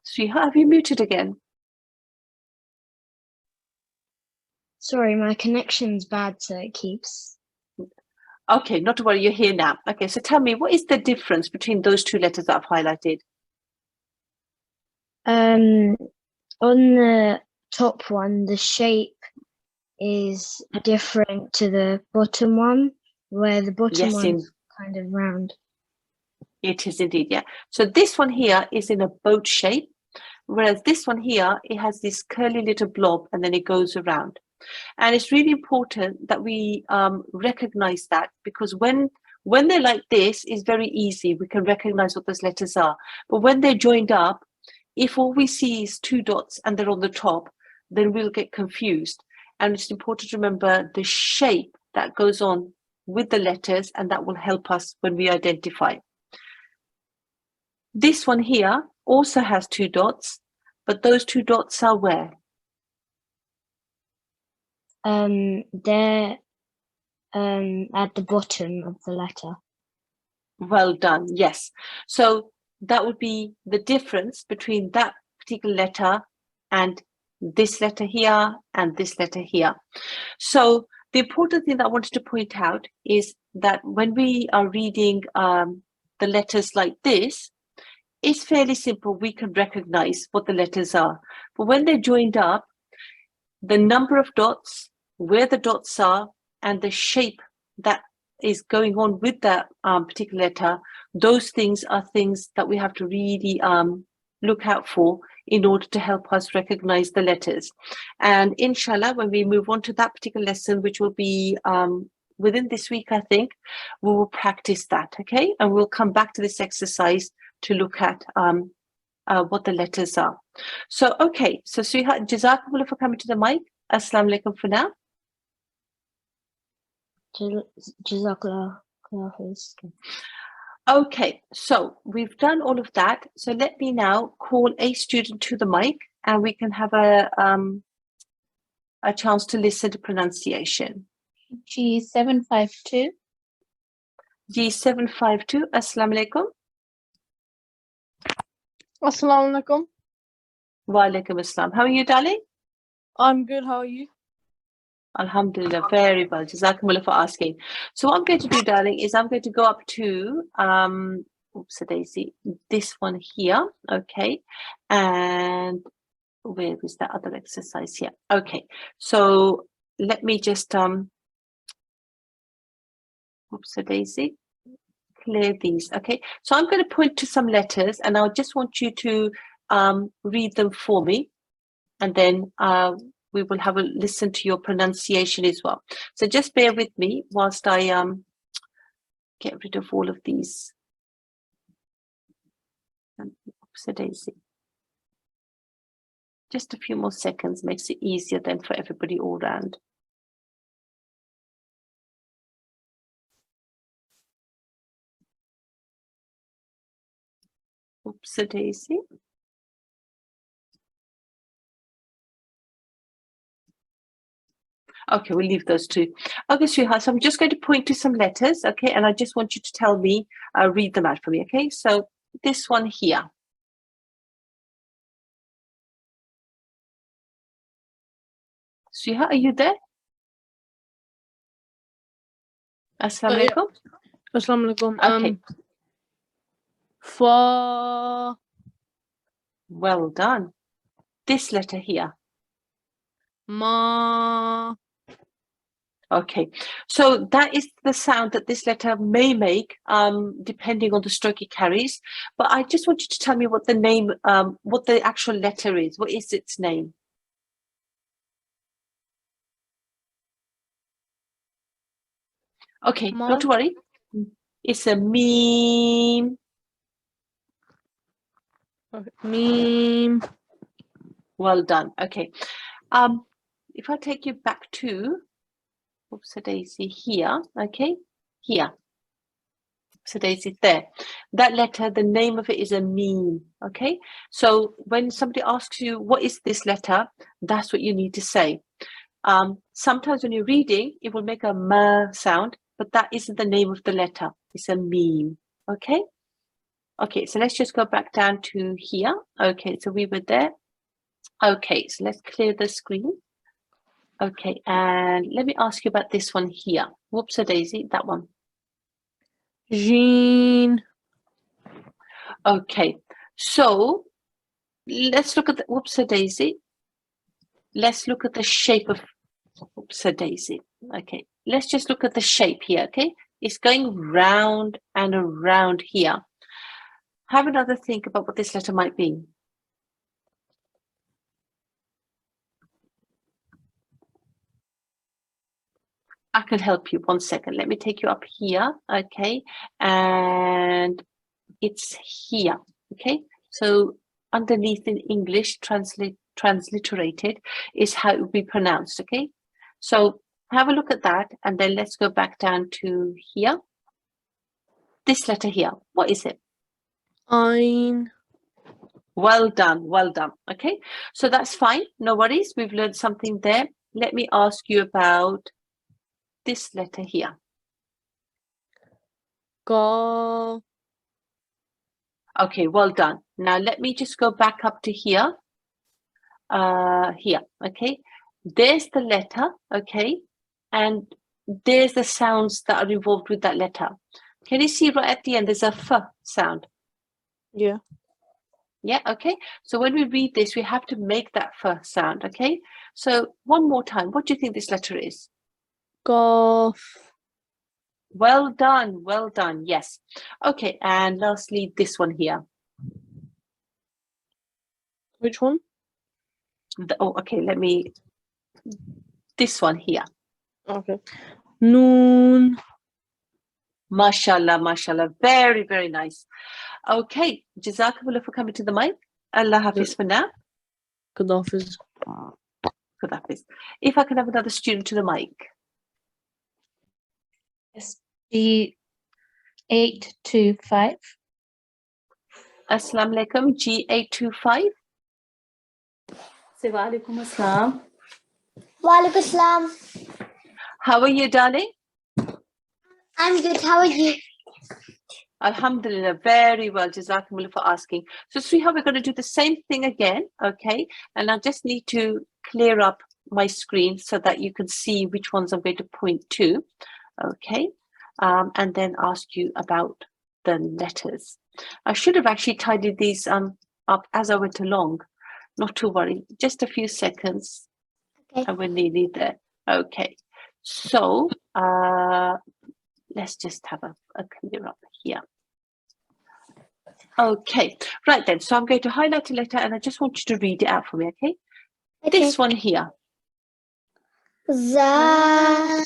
Sriha, have you muted again? Sorry, my connection's bad, so it keeps. Okay, not to worry, you're here now. Okay, so tell me, what is the difference between those 2 letters that I've highlighted? On the top one, the shape is different to the bottom one, where the bottom Yes, one's kind of round. it is indeed, yeah. So this one here is in a boat shape, whereas this one here, it has this curly little blob and then it goes around. And it's really important that we recognize that, because when they're like this, it's very easy. We can recognize what those letters are. But when they're joined up, if all we see is 2 dots and they're on the top, then we'll get confused. And it's important to remember the shape that goes on with the letters, and that will help us when we identify. This one here also has 2 dots, but those 2 dots are where? They're at the bottom of the letter. Well done, yes. So that would be the difference between that particular letter and this letter here and this letter here. So the important thing that I wanted to point out is that when we are reading the letters like this, it's fairly simple. We can recognize what the letters are. But when they're joined up, the number of dots, where the dots are, and the shape that is going on with that particular letter, those things are things that we have to really look out for in order to help us recognize the letters. And inshallah, when we move on to that particular lesson, which will be within this week, I think, we will practice that, okay? And we'll come back to this exercise to look at what the letters are. So, okay, so Sriha, Jazakumullah for coming to the mic. Assalamu alaikum for now. Jazakallah. Okay, so we've done all of that. So let me now call a student to the mic and we can have a a chance to listen to pronunciation. G752. G752, Assalamu alaikum. Assalamu alaikum. Wa alaikum assalam. How are you, darling? I'm good. How are you? Alhamdulillah, very well. Jazakumullah for asking. So what I'm going to do, darling, is I'm going to go up to oops a daisy, this one here, okay, and where is that other exercise here? Okay, so let me just oops a daisy, clear these. Okay, so I'm going to point to some letters, and I just want you to read them for me, and then we will have a listen to your pronunciation as well. So just bear with me whilst I get rid of all of these. Oops a daisy. Just a few more seconds makes it easier then for everybody all round. Oops a daisy. Okay, we'll leave those two. Okay, sweetheart, so I'm just going to point to some letters, okay, and I just want you to tell me, read them out for me, okay? So this one here. Sweetheart, are you there? Assalamu yeah. alaikum. Assalamu alaikum. Okay. Fa. Well done. This letter here. Ma. Okay, so that is the sound that this letter may make, depending on the stroke it carries. But I just want you to tell me what the name, what the actual letter is. What is its name? Okay, Ma. not to worry. It's a meme. Okay. Meme. Well done. Okay. If I take you back to, oops, a daisy here. Okay, here. So daisy there. That letter, the name of it is a meme. Okay, so when somebody asks you what is this letter, that's what you need to say. Sometimes when you're reading, it will make a ma sound, but that isn't the name of the letter. It's a meme. Okay. Okay, so let's just go back down to here. Okay, so we were there. Okay, so let's clear the screen. Okay, and let me ask you about this one here. Whoops a daisy, that one. Jeen. Okay, so let's look at the whoops a daisy. Let's look at the shape of whoops a daisy. Okay, let's just look at the shape here. Okay, it's going round and around here. Have another think about what this letter might be. I can help you. 1 second. Let me take you up here. Okay, and it's here. Okay, so underneath in English, transliterated is how it would be pronounced. Okay, so have a look at that, and then let's go back down to here. This letter here, what is it? Ein. Well done, well done. Okay, so that's fine, no worries. We've learned something there. Let me ask you about this letter here. Ka. Okay, well done. Now let me just go back up to here. Here, okay. There's the letter, okay, and there's the sounds that are involved with that letter. Can you see right at the end? There's a f sound. Yeah. Yeah, okay. So when we read this, we have to make that f sound, okay. So one more time, what do you think this letter is? Kaf. Well done, well done. Yes. Okay, and lastly, this one here. Which one? Oh, okay. Let me. This one here. Okay. Noon. Mashallah, mashallah. Very, very nice. Okay. Jazakumullah for coming to the mic. Allah Hafiz for now. Kadafiz. Good Hafiz. If I can have another student to the mic. Yes. G825. Assalamu alaikum. G825. Walaikum assalam. Walaikum Assalam. How are you, darling? I'm good. How are you? Alhamdulillah, very well. Jazakumullah for asking. So, Sriha, we're going to do the same thing again, okay? And I just need to clear up my screen so that you can see which ones I'm going to point to, okay? And then ask you about the letters. I should have actually tidied these up as I went along. Not to worry, just a few seconds, Okay. and we're nearly there. Okay, so let's just have a clear up here. Okay, right then. So I'm going to highlight a letter, and I just want you to read it out for me. Okay, this one here. Za.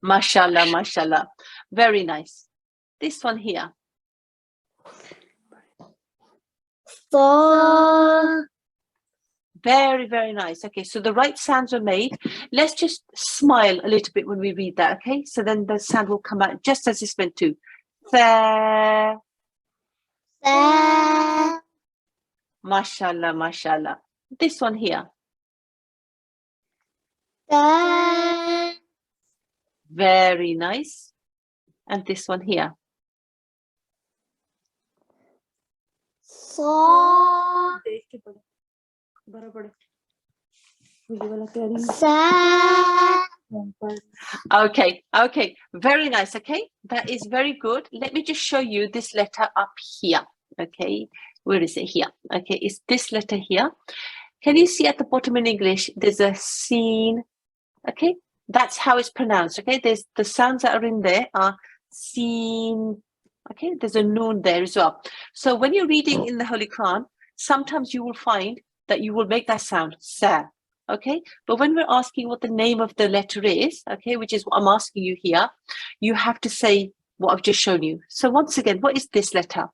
Mashallah, mashallah. Very nice. This one here. Fa. Very, very nice. Okay, so the right sounds are made. Let's just smile a little bit when we read that, okay? So then the sound will come out just as it's meant to. Tha. Sa. Mashallah, mashallah. This one here. Sa. Very nice. And this one here. Sa. Sa. Okay, okay. Very nice, okay? That is very good. Let me just show you this letter up here, okay? Where is it here? Okay, it's this letter here. Can you see at the bottom in English, there's a seen, okay? That's how it's pronounced, okay? There's the sounds that are in there are seen, okay? There's a noon there as well. So when you're reading in the Holy Quran, sometimes you will find that you will make that sound, sa, okay? But when we're asking what the name of the letter is, okay, which is what I'm asking you here, you have to say what I've just shown you. So once again, what is this letter?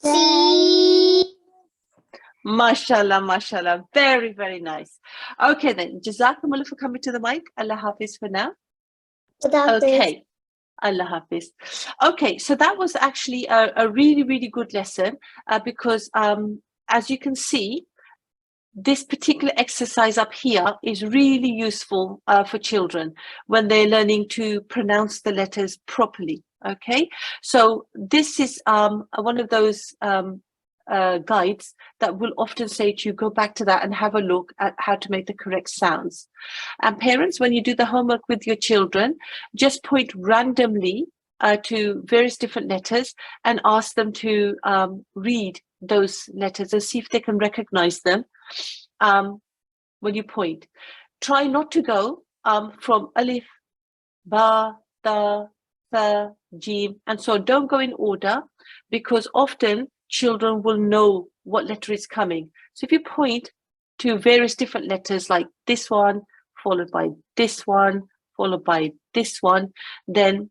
Si. Mashallah, mashallah. Very, very nice. Okay then, Jazakumullah for coming to the mic. Allah Hafiz for now. Okay. Allah Hafiz. Okay, so that was actually a really, really good lesson because as you can see, this particular exercise up here is really useful for children when they're learning to pronounce the letters properly. Okay, so this is one of those guides that will often say to you, go back to that and have a look at how to make the correct sounds. And parents, when you do the homework with your children, just point randomly to various different letters and ask them to read those letters and see if they can recognize them when you point. Try not to go from alif, ba, ta, tha, jim, and so don't go in order, because often children will know what letter is coming. So if you point to various different letters like this one, followed by this one, followed by this one, then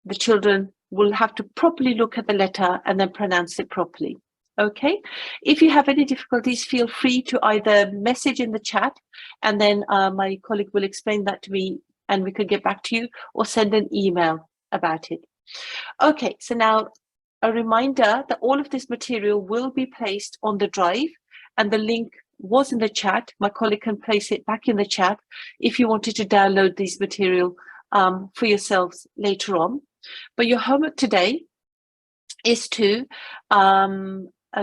the children will have to properly look at the letter and then pronounce it properly. Okay, if you have any difficulties, feel free to either message in the chat and then my colleague will explain that to me and we could get back to you, or send an email about it. Okay, so now a reminder that all of this material will be placed on the drive, and the link was in the chat. My colleague can place it back in the chat if you wanted to download this material for yourselves later on. But your homework today is to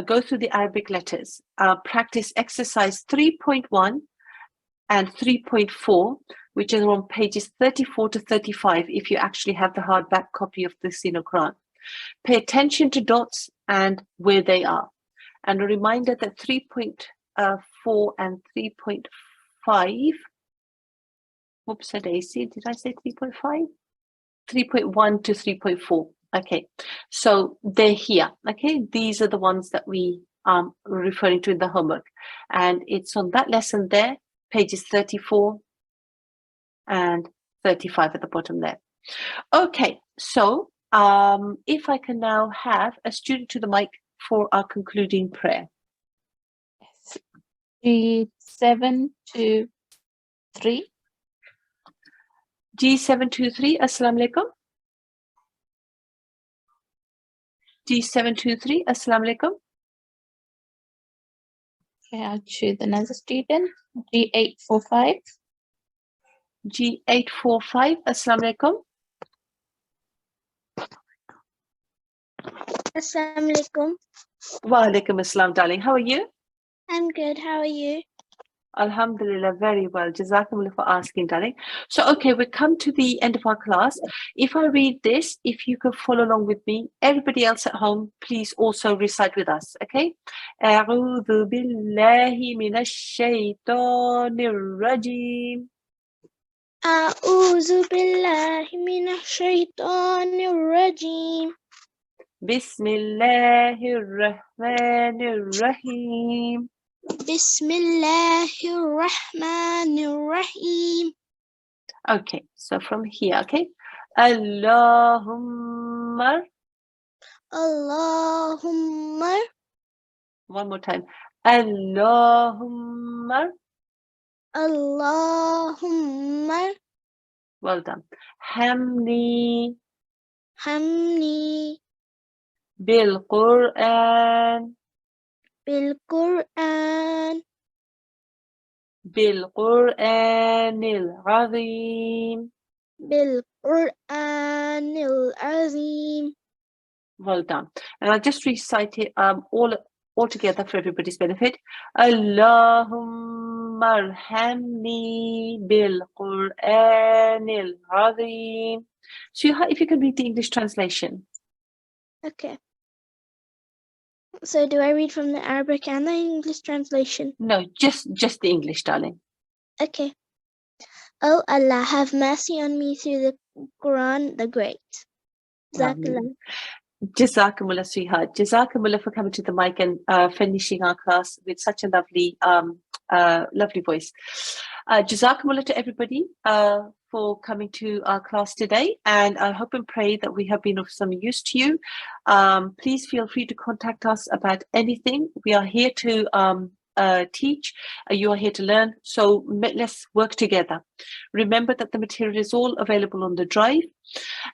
go through the Arabic letters, practice exercise 3.1 and 3.4, which are on pages 34 to 35 if you actually have the hardback copy of the Quran. Pay attention to dots and where they are. And a reminder that 3.4 and 3.5, whoops, did I say 3.5? 3.1 to 3.4. Okay, so they're here. Okay, these are the ones that we are referring to in the homework. And it's on that lesson there, pages 34 and 35 at the bottom there. Okay, so if I can now have a student to the mic for our concluding prayer. G723. G723, Assalamu alaikum. G723, Assalamu alaikum. Okay, I'll choose another student. G845. G845. Assalamu alaikum. Assalamu alaikum. Wa alaikum assalam, darling. How are you? I'm good. How are you? Alhamdulillah, very well. Jazakumullah for asking, darling. So, okay, we come to the end of our class. If I read this, if you can follow along with me, everybody else at home, please also recite with us, okay? أعوذ بالله من الشيطان الرجيم. أعوذ بالله من الشيطان الرجيم. بسم الله الرحمن الرحيم. بسم الله الرحمن الرحيم. Okay, so from here, okay? Allahumma. Allahumma. One more time. Allahumma. Allahumma. Well done. Hamni Hamni Bil-Qur'an. Bil-Qur'an. Bil-Qur'anil Azim. Bil-Qur'anil Azim. Well done. And I'll just recite it all together for everybody's benefit. Allahumma arhamni bil-Qur'anil Azim. So if you can read the English translation. Okay. So do I read from the Arabic and the English translation? No, just the English, darling. Okay. Oh Allah, have mercy on me through the Quran the Great. Jazakallah. Jazakumullah, sweetheart. Jazakumullah for coming to the mic and finishing our class with such a lovely voice. Jazakumullah to everybody for coming to our class today, and I hope and pray that we have been of some use to you. Please feel free to contact us about anything. We are here to teach. You are here to learn. So let's work together. Remember that the material is all available on the drive.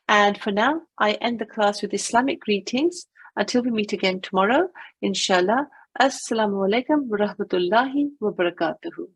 And for now, I end the class with Islamic greetings. Until we meet again tomorrow, inshallah. Assalamu alaikum wa rahmatullahi wa barakatuhu.